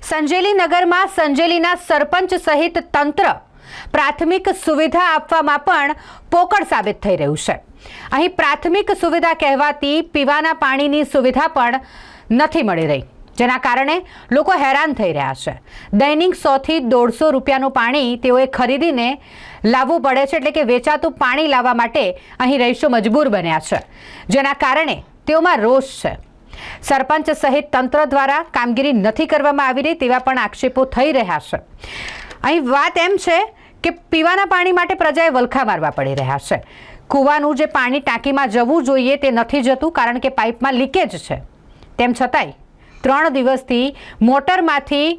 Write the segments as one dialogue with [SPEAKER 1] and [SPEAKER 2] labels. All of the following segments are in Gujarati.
[SPEAKER 1] સંજેલી નગરમાં સંજેલીના સરપંચ સહિત તંત્ર પ્રાથમિક સુવિધા આપવામાં પણ પોકળ સાબિત થઈ રહ્યું છે। અહીં પ્રાથમિક સુવિધા કહેવાતી પીવાના પાણીની સુવિધા પણ નથી મળી રહી, જેના કારણે લોકો હેરાન થઈ રહ્યા છે। દૈનિક 100 થી 150 રૂપિયાનું પાણી તેઓએ ખરીદીને લાવવું પડે છે, એટલે કે વેચાતું પાણી લાવવા માટે અહીં રહીશો મજબૂર બન્યા છે, જેના કારણે તેઓમાં રોષ છે। સરપંચ સહિત તંત્ર દ્વારા કામગીરી નથી કરવામાં આવી રહી તેવા પણ આક્ષેપો થઈ રહ્યા છે। અહીં વાત એમ છે કે પીવાના પાણી માટે પ્રજાએ વલખા મારવા પડી રહ્યા છે। કૂવાનું જે પાણી ટાંકીમાં જવું જોઈએ તે નથી જતું, કારણ કે પાઇપમાં લીકેજ છે। તેમ છતાંય 3 દિવસથી મોટરમાંથી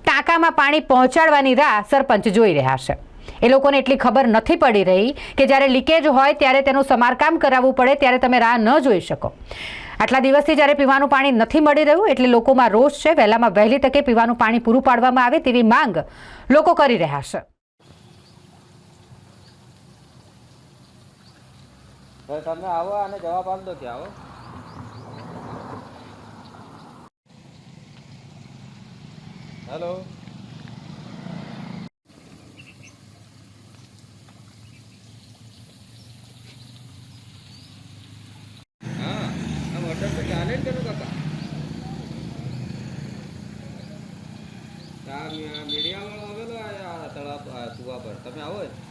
[SPEAKER 1] ટાંકામાં પાણી પહોંચાડવાની રાહ સરપંચ જોઈ રહ્યા છે। એ લોકોને એટલી ખબર નથી પડી રહી કે જ્યારે લીકેજ હોય ત્યારે તેનું સમારકામ કરાવવું પડે ત્યારે તમે રાહ ન જોઈ શકો। આટલા દિવસથી જ્યારે પીવાનું પાણી નથી મળી રહ્યું એટલે લોકોમાં રોષ છે। વહેલામાં વહેલી તકે પીવાનું પાણી પૂરું પાડવામાં આવે તેવી માંગ લોકો કરી રહ્યા છે।
[SPEAKER 2] તમે આવો અને જવાબ આપ દો કે આવો। હેલો, હા, આ મોટર તો ચાલે જ કરું કાકા। મીડિયામાં આવેલો આ તળાવ કુવા પર, તમે આવો જ।